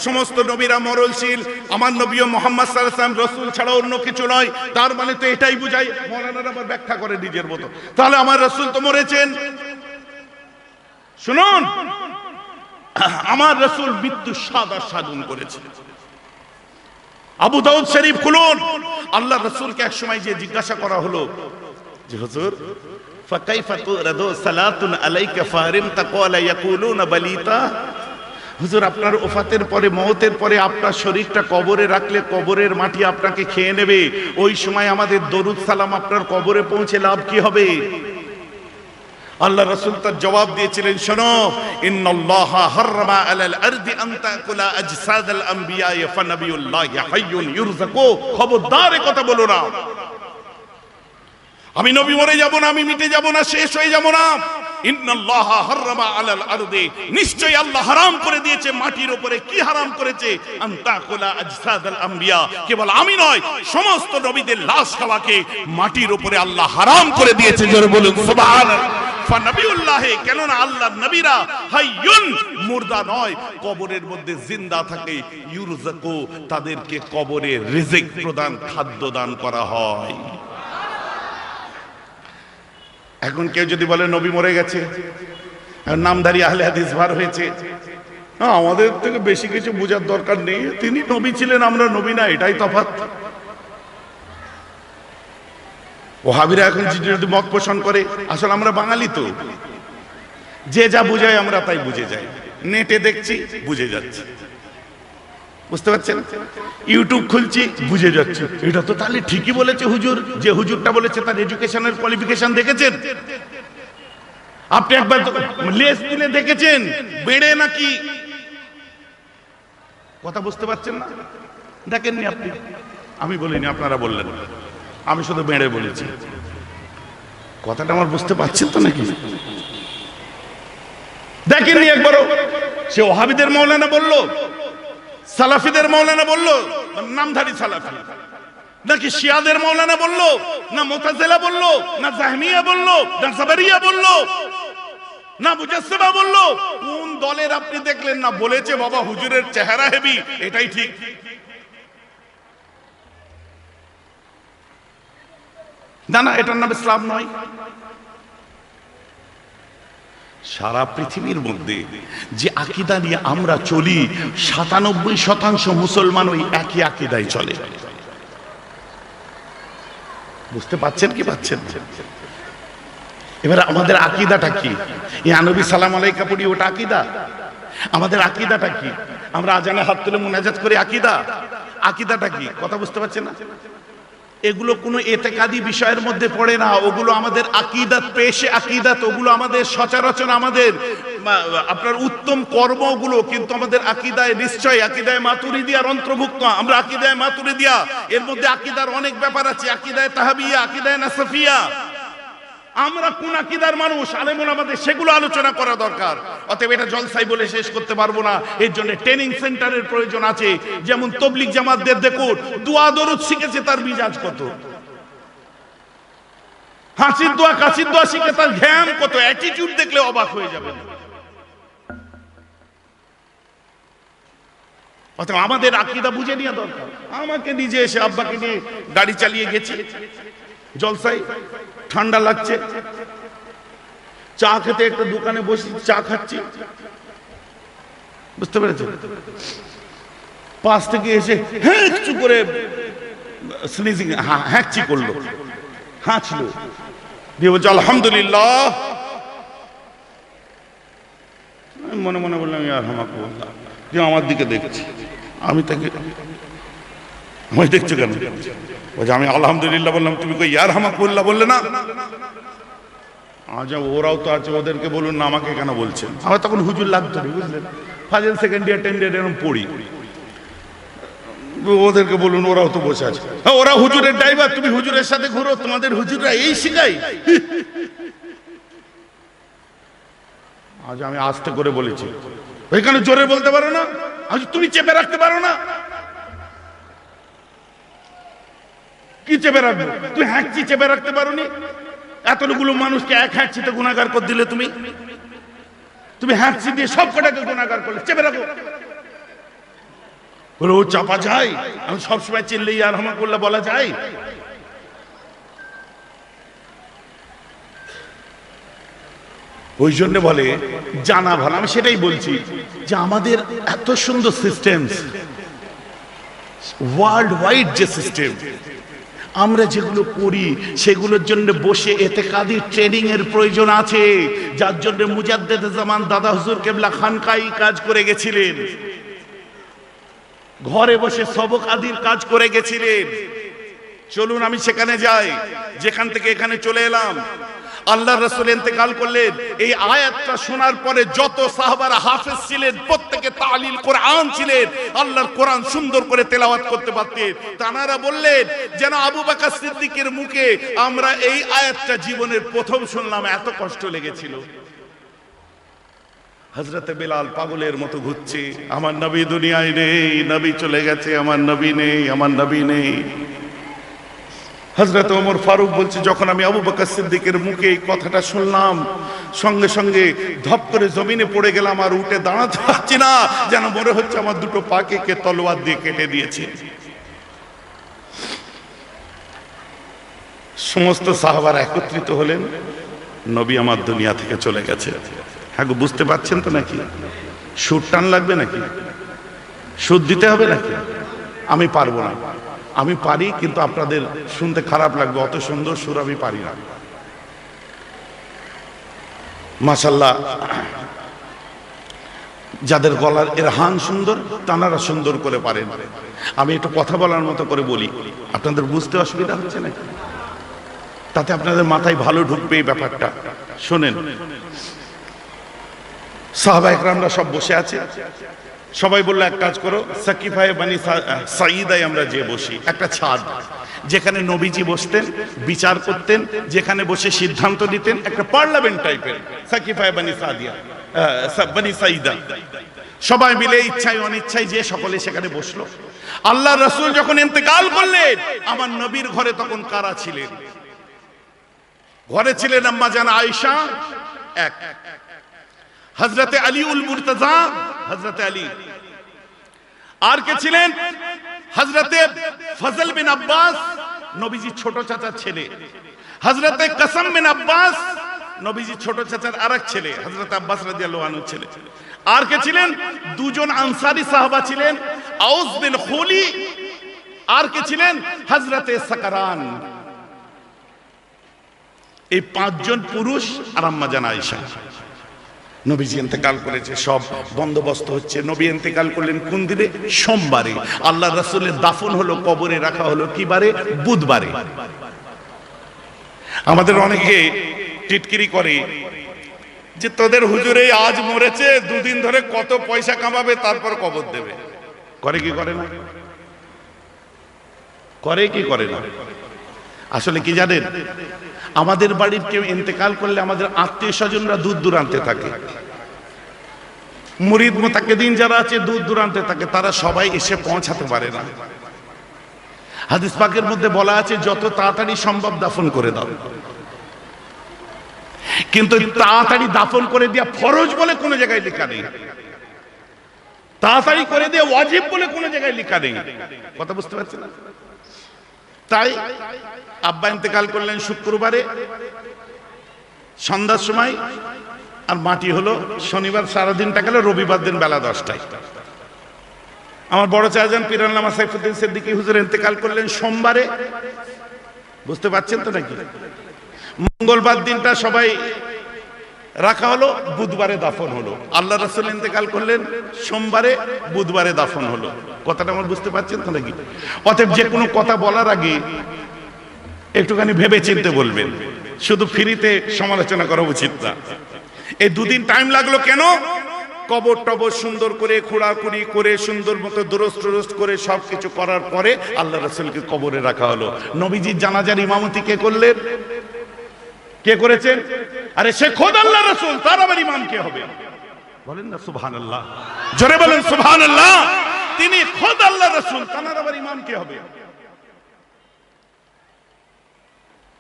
সমস্ত নবীরা মরণশীল, আমার নবীও মুহাম্মদ সাল্লাল্লাহু আলাইহি ওয়াসাল্লাম রাসূল ছাড়া অন্য কিছু নয়। তার মানে তো এটাই বোঝায়, মাওলানারা আবার ব্যাখ্যা করে নিজের মতো, তাহলে আমার রাসূল তো মরেছেন। শুনুন, আমার রাসূল মৃত্যু সাধন করেছে। আবু দাউদ শরীফ খুলুন, আল্লাহ রাসূলকে এক সময় যে জিজ্ঞাসা করা হলো যে হুজুর ফাকাইফা তুরাদু সালাতুন আলাইকা ফারিমতা ক্বালা ইয়াকুলুনা বালিতা, হুজুর আপনার ওফাতের পরে, মওতের পরে আপনার শরীরটা কবরে রাখলে কবরের মাটি আপনাকে খেয়ে নেবে, ওই সময় আমাদের দরুদ সালাম আপনার কবরে পৌঁছে লাভ কি হবে? আল্লাহ রাসূল তার জবাব দিয়েছিলেন, শোনো ইন্নাল্লাহা হারামা আলাল আরদি আন তাকুলা আজসাদাল আমবিয়া ফানাবিয়ুল্লাহি হাইয়ুন ইউরযাকু। খবরদার এ কথা বলো না, আমি নবী মরে যাব না, আমি মিটে যাব না, শেষ হয়ে যাব না। ইন্নাল্লাহা হারামা আলাল আরদি, নিশ্চয়ই আল্লাহ হারাম করে দিয়েছে মাটির উপরে। কি হারাম করেছে? আন তাকুলা আজসাদাল আমবিয়া, কেবল আমি নয় সমস্ত নবীদের লাশ খাওয়াকে মাটির উপরে আল্লাহ হারাম করে দিয়েছে, জোরে বলুন সুবহানাল্লাহ। ফানাবিউল্লাহি, কেননা আল্লাহর নবীরা হাইয়ুন, মুর্দা নয়, কবরের মধ্যে জিন্দা থাকে। ইউরযাকু, তাদেরকে কবরে রিজিক প্রদান, খাদ্য দান করা হয়। এখন কেউ যদি বলে নবী মরে গেছে, নামধারী আহলে হাদিস বার হয়েছে, আমাদের থেকে বেশি কিছু বোঝার দরকার নেই, তিনি নবী ছিলেন, আমরা নবী না, এটাই তফাৎ। ওহাবিরা এখন যদি মত পোষণ করে, আসলে আমরা বাঙালি তো, যে যা বুঝায় আমরা তাই বুঝে যাই, নেটে দেখছি বুঝে যাচ্ছে, বুঝতে পারছেন? ইউটিউব খুলছি বুঝে যাচ্ছে, এটা তো তাহলে ঠিকই বলেছে হুজুর। যে হুজুরটা বলেছে তার এডুকেশনের কোয়ালিফিকেশন দেখেছেন? আপনি একবার লেস তুলে দেখেছেন বেড়ে নাকি? কথা বুঝতে পারছেন না? দেখেননি আপনি, আমি বলিনি, আপনারা বললেন, আমি শুধু বেড়ে বলেছি। কথাটা আমার বুঝতে পারছেন তো নাকি? দেখেননি একবারও? সে ওহাবিদের মাওলানা বললো, সালাফিদের মাওলানা বললো, নামধারী সালাফি, নাকি শিয়াদের মাওলানা বললো, না মুতাজিলা বললো, না জাহমিয়া বললো, না জাবরিয়া বললো, না মুজাসসিমা বললো? কোন দলের আপনি দেখলেন না বলেছে বাবা হুজুরের চেহারা হেভি, এটাই ঠিক? না না, এটার নাম ইসলাম নয়। সারা পৃথিবীর মধ্যে যে আকীদা নিয়ে আমরা চলি, ৯৭% মুসলমান ওই একই আকীদায় চলে। বুঝতে পাচ্ছেন কি পাচ্ছেন? এবার আমাদের আকীদাটা কি? ইয়া নবী সালাম আলাইকা পড়ি, ওটা আকীদা? আমাদের আকীদাটা কি? আমরা আজানে হাত তুলে মুনাজাত করি, আকীদা? আকীদাটা কি? কথা বুঝতে পারছেন না? এগুলো কোনো এতেকাদি বিষয়ের মধ্যে পড়ে না, ওগুলো আমাদের আকীদাত, পেশে আকীদাত, ওগুলো আমাদের সচরাচর আমাদের আপনার উত্তম কর্মগুলো, কিন্তু আমাদের আকীদায় নিশ্চয় আকীদায় মাতুরিদিয়ার অন্তর্ভুক্ত। আমরা আকীদায় মাতুরিদিয়া, এর মধ্যে আকীদার অনেক ব্যাপার আছে, আকীদায় তাহাবিয়া, আকীদায় নাসফিয়া। আমরা কোন আকীদার মানুষ, আলেমুল আমাদের সেগুলো আলোচনা করা দরকার। অতএব এটা জলসাই বলে শেষ করতে পারবো না, এর জন্য ট্রেনিং সেন্টারের প্রয়োজন আছে। যেমন তাবলীগ জামাতদের দেখুন, দোয়া দরুদ শিখেছে, তার মিজাজ কত। হাসির দোয়া কাশির দোয়া শিখে তার ঘ্যাম কত, অ্যাটিটিউড দেখলে অবাক হয়ে যাবে। অর্থাৎ আমাদের আকীদা বুঝে নেওয়া দরকার। আমাকে নিজে এসে আব্বাকে নিয়ে গাড়ি চালিয়ে গেছি জলসাই, ঠান্ডা লাগছে, চা খেতে একটা দোকানে বসে চা খাচ্ছি, বুঝতে পেরেছেন? পাশ থেকে এসে হ্যাঁচু করে স্নিজিং হ্যাঁচি করলো, হাঁচলো, দিয়ে বলছে আলহামদুলিল্লাহ। মনে মনে বললাম ইয়ার হামাক বললাম, যে আমার দিকে দেখছি, আমি তাকে আমায় দেখছো কেন? বলছে আমি আলহামদুলিল্লাহ বললাম, তুমি কই ইয়ার হামাক বললা বললে না? আচ্ছা ওরাও তো আছে, ওদেরকে বলুন না, আমাকে কেন বলছেন? আমার তখন হুজুর লাগতো, বুঝলেন, ফাজিল সেকেন্ড ইয়ার 10 ইয়ার এরকম পড়ি, ওদেরকে বলুন, ওরাও তো বসে আছে। ওরা হুজুরের ড্রাইভার, তুমি হুজুরের সাথে ঘুরো, তোমাদের হুজুররা এই শিখাই। আজ আমি আস্তে করে বলেছি, ওইখানে জোরে বলতে পারো না? আজ তুমি চেপে রাখতে পারো না? কি চেপে রাখবো? তুই হ্যাঁচি চেপে রাখতে পারো নি? এতগুলো মানুষকে এক হ্যাঁচিতে গুনাহগার করে দিলে তুমি, তুমি হ্যাঁচি দিয়ে সব কটাকে গুনাহগার করলে, চেপে রাখো। বলে ও চাপা যায়? আমি সবসময় চিল্লে ইয়ার হামাকুল্লাহ বলা যায়? ওই জন্য বলে জানা ভালো। আমি সেটাই বলছি যে আমাদের এত সুন্দর সিস্টেম, ওয়ার্ল্ড ওয়াইড যে সিস্টেম, আমরা যেগুলো করি সেগুলোর জন্য বসে ইতিকাদি ট্রেনিং এর প্রয়োজন আছে, যার জন্য মুজাদ্দেদ জামান দাদা হুজুর কেবলা খানকাই কাজ করে গেছিলেন, ঘরে বসে সবক আদির কাজ করে গেছিলেন। চলুন আমি সেখানে যাই, যেখান থেকে এখানে চলে এলাম। আল্লাহর রাসূল ইন্তেকাল করলেন, এই আয়াতটা শোনার পরে যত সাহাবারা হাফেজ ছিলেন প্রত্যেকে তালিল কোরআন ছিলেন, আল্লাহর কোরআন সুন্দর করে তেলাওয়াত করতে পারতেন। তানারা বললেন যেন আবু বকর সিদ্দিকের মুখে আমরা এই আয়াতটা জীবনের প্রথম শুনলাম, এত কষ্ট লেগেছিল। হযরতে বিলাল পাগলের মতো ঘুরছে, আমার নবী দুনিয়ায় নেই, নবী চলে গেছে, আমার নবী নেই, আমার নবী নেই। হযরত ওমর ফারুক বলছে, যখন আমি আবু বকর সিদ্দিকের মুখে এই কথাটা শুনলাম, সঙ্গে সঙ্গে ধপ করে জমিনে পড়ে গেলাম, আর উঠে দাঁড়াতে পারছি না, যেন মনে হচ্ছে আমার দুটো পাকে কে তলোয়ার দিয়ে কেটে দিয়েছে। সমস্ত সাহাবারা একত্রিত হলেন, নবী আমার দুনিয়া থেকে চলে গেছে। হ্যাঁ গো, বুঝতে পারছেন তো নাকি? সুর টান লাগবে নাকি? সুর দিতে হবে নাকি? আমি পারবো না, আমি পারি কিন্তু আপনাদের শুনতে খারাপ লাগবে, অত সুন্দর সুর আমি পারি না। মাশাআল্লাহ, যাদের গলার এরহান সুন্দর তানারা সুন্দর করে পারেন। আমি একটু কথা বলার মতো করে বলি, আপনাদের বুঝতে অসুবিধা হচ্ছে নাকি? তাতে আপনাদের মাথায় ভালো ঢুকবে এই ব্যাপারটা। শোনেন, সাহাবা একরামরা সব বসে আছে, সবাই বললো এক কাজ করো, সাকিফায়ে বানি সাঈদায় আমরা যে বসি, একটা ছাদ যেখানে নবীজি বসতেন, বিচার করতেন, যেখানে বসে সিদ্ধান্ত নিতেন, একটা পার্লামেন্ট টাইপের, সাকিফায়ে বানি বানি সাঈদা। সবাই মিলে ইচ্ছায় অনিচ্ছায় যে সকলে সেখানে বসলো। আল্লাহর রাসূল যখন ইন্তেকাল করলেন, আমার নবীর ঘরে তখন কারা ছিলেন? ঘরে ছিলেন আম্মা জান আয়েশা, এক, হযরতে আলী উল মুর্তজা, হযরতে আলী, আর কে ছিলেন? হযরতে ফজল বিন আব্বাস, নবীজি ছোট চাচার ছেলে, হযরতে কসম বিন আব্বাস, নবীজি ছোট চাচার আরেক ছেলে, হযরত আব্বাস রাদিয়াল্লাহু আনহু ছেলে। আর কে ছিলেন? দুজন আনসারী সাহাবা ছিলেন, আউস বিন খুলি, আর কে ছিলেন? হযরতে সাকরান। এই পাঁচজন পুরুষ আর আম্মা জান আয়েশা। নবীজি ইন্তেকাল করেছে, সব বন্দোবস্ত হচ্ছে। নবী ইন্তেকাল করলেন কোন দিনে? সোমবারে। আল্লাহর রাসূলের দাফন হলো, কবরে রাখা হলো কি বারে? বুধবারে। আমাদের অনেকে টিটকিরি করে যে তোদের হুজুরে আজ মরেছে, দুদিন ধরে কত পয়সা কামাবে, তারপর কবর দেবে। করে কি করে না? করে কি করে না? আসলে কি জানেন, আমাদের বাড়ির কেউ ইন্তেকাল করলে আমাদের আত্মীয় স্বজনরা দূর দূরান্তে থাকে, মুরিদ মুতাকিদিন যারা আছে দূর দূরান্তে থাকে, তারা সবাই এসে পৌঁছাতে পারে না। হাদিস পাকের মধ্যে বলা আছে যত তাড়াতাড়ি সম্ভব দাফন করে দাও। কিন্তু তাড়াতাড়ি দাফন করে দেওয়া ফরজ বলে কোনো জায়গায় লেখা নেই, তাড়াতাড়ি করে দিয়ে ওয়াজিব বলে কোনো জায়গায় লেখা নেই। কথা বুঝতে পারছেন? তাই আব্বা ইন্তেকাল করলেন শুক্রবারে সন্ধ্যার সময়, আর মাটি হলো শনিবার সারাদিনটা গেল, রবিবার দিন বেলা 10টায়। আমার বড় চাচাজান পীরাল্লামা সাইফুদ্দিন সিদ্দিকী হুজুর ইন্তেকাল করলেন সোমবারে। বুঝতে পারছেন তো নাকি? মঙ্গলবার দিনটা সবাই রাখা হলো, বুধবারে দাফন হলো। আল্লাহ রাসূল ইন্তেকাল করলেন সোমবারে, বুধবারে দাফন হলো। কথাটা আমার বুঝতে পারছেন তো নাকি? অতএব যে কোনো কথা বলার আগে একটুখানি ভেবে চিন্তে বলবেন, শুধু ফ্রিতে সমালোচনা করা উচিত না। এই দুদিন টাইম লাগলো কেন? কবর টবর সুন্দর করে খোঁড়াখুড়ি করে সুন্দর মতো দুরস্ত করে সবকিছু করার পরে আল্লাহ রাসূলকে কবরে রাখা হলো। নবীজির জানাজার ইমামতি কে করলেন? কে করেছেন? আরে সে খোদ আল্লাহ রাসূল, তার আবার ইমাম কে হবে? বলেন না সুবহানাল্লাহ, জোরে বলেন সুবহানাল্লাহ। তিনি খোদ আল্লাহ রাসূল, তার আবার ইমাম কে হবে?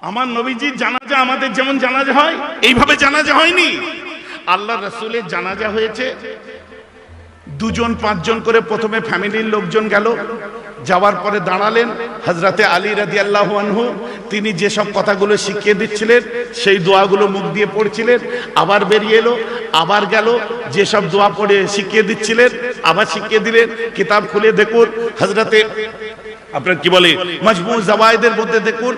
আমার নবীজির জানাজা আমাদের যেমন জানাজা হয় এইভাবে জানাজা হয়নি। আল্লাহ রাসূলের জানাজা হয়েছে দুজন পাঁচজন করে, প্রথমে ফ্যামিলির লোকজন গেল, যাওয়ার পরে দাঁড়ালেন হযরতে আলী রাদিয়াল্লাহু আনহু, তিনি যেসব কথাগুলো শিখিয়ে দিচ্ছিলেন সেই দোয়াগুলো মুখ দিয়ে পড়ছিলেন, আবার বেরিয়ে এলো, আবার গেল, যেসব দোয়া পড়ে শিখিয়ে দিচ্ছিলেন আবার শিখিয়ে দিলেন। কিতাব খুলে দেখুন, হযরতে আপনার কি বলে মাজমু জাওয়ায়েদের মধ্যে দেখুন,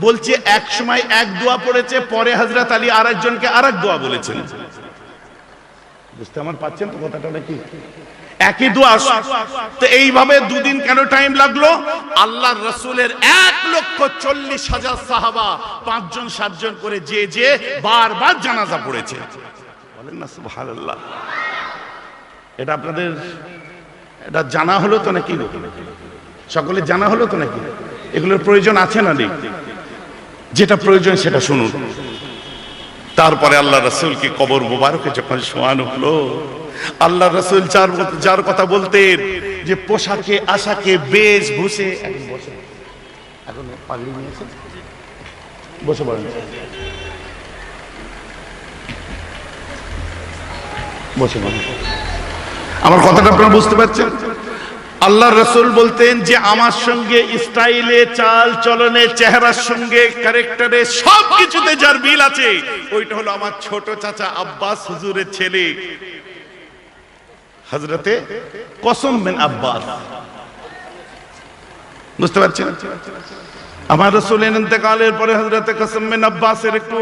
বলছে এক সময় এক দোয়া পড়েছে, পরে হযরত আলী আরেকজনকে আরেক দোয়া বলেছেন। বুঝতে আমার পাচ্ছেন তো কথাটা নাকি? একই দোয়া। তো এইভাবে দুদিন কেন টাইম লাগলো? আল্লাহর রাসূলের 1,40,000 সাহাবা 5 জন 7 জন করে যে বারবার জানাজা পড়েছে। বলেন না সুবহানাল্লাহ। এটা আপনাদের এটা জানা হলো তো নাকি? সকলে জানা হলো তো নাকি? এগুলোর প্রয়োজন আছে না নেই? যেটা প্রয়োজন সেটা শুনুন। তারপরে আল্লাহ রাসূলকে কবর মোবারকে যখন শোয়ানো হলো, আল্লাহ রাসূল যার কথা বলতেন যে পোশাকে আশাকে বেশ ভূষে, এখন পাগড়ি নিয়েছে, বসে পড়েন, বসে পড়েন। আমার কথাটা আপনারা বুঝতে পারছেন? আল্লাহ রাসূল বলতেন যে আমার সঙ্গে স্টাইলে, চাল চলনে, চেহারার সঙ্গে, ক্যারেক্টারে সব কিছুতে যার মিল আছে ওইটা হলো আমার ছোট চাচা আব্বাস হুজুরের ছেলে হযরতে কসম বিন আব্বাস। বুঝতে পারছেন? আমার রাসূলের ইন্তেকালের পরে হযরতে কসম বিন আব্বাসের একটু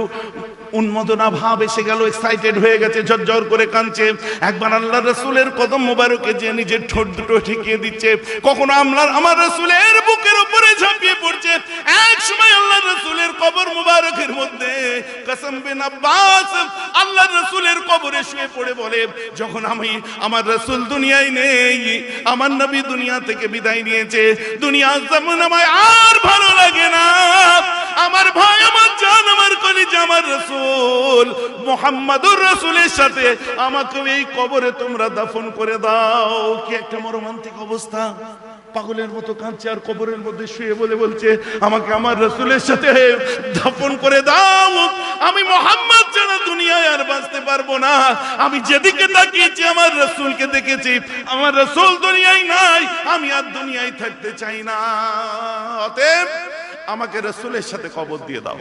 উন্মোদনা ভাব এসে গেল, এক্সাইটেড হয়ে গেছে, ঝরঝর করে কাঁদছে। একবার আল্লাহ রাসূলের কদম মোবারকে যে নিজের ঠোঁট দুটো ঠেকিয়ে দিচ্ছে, কখনো আমার রাসূলের বুকের উপরে ঝাঁপিয়ে পড়ছে। এক সময় আল্লাহ রাসূলের কবর মোবারকের মধ্যে কসম বিন আব্বাস আল্লাহ রাসূলের কবরে শুয়ে পড়ে বলে, যখন আমার রাসূল দুনিয়ায় নেই, আমার নবী দুনিয়া থেকে বিদায় নিয়েছে, দুনিয়ার যেমন আমায় আর ভালো লাগে না, আমার ভাই, আমার জান, আমার কলিজা, আমার রাসূল মুহাম্মাদুর রাসূলের সাথে আমাকে এই কবরে তোমরা দাফন করে দাও। কি একটা মর্মান্তিক অবস্থা! পাগলের মতো কাঁদছে আর কবরের মধ্যে শুয়ে বলছে, আমাকে আমার রাসূলের সাথে দাফন করে দাও, আমি মুহাম্মদ ছাড়া দুনিয়ায় আর বাঁচতে পারবো না। আমি যেদিকে তাকিয়েছি আমার রাসূলকে দেখেছি, আমার রাসূল দুনিয়ায় নাই, আমি আর দুনিয়ায় থাকতে চাই না, অতএব আমাকে রাসূলের সাথে কবর দিয়ে দাও।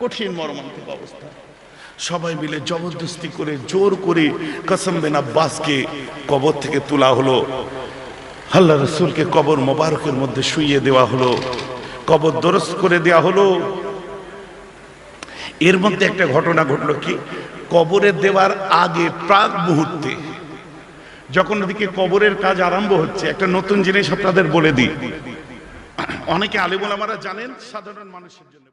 কঠিন মর্মান্তিক অবস্থা। সবাই মিলে জবরদস্তি করে জোর করে কসম বিন আব্বাসকে কবর থেকে তোলা হলো, আল্লাহ রাসূলকে কবর মোবারকের মধ্যে শুইয়ে দেওয়া হলো, কবর দরস্ত করে দেওয়া হলো। এর মধ্যে একটা ঘটনা ঘটলো, কি কবরে দেওয়ার আগে প্রাক মুহূর্তে যখন ওদিকে কবরের কাজ আরম্ভ হচ্ছে, একটা নতুন জিনিস আপনাদের বলে দিই, অনেকে আলেম ওলামারা জানেন, সাধারণ মানুষের জন্য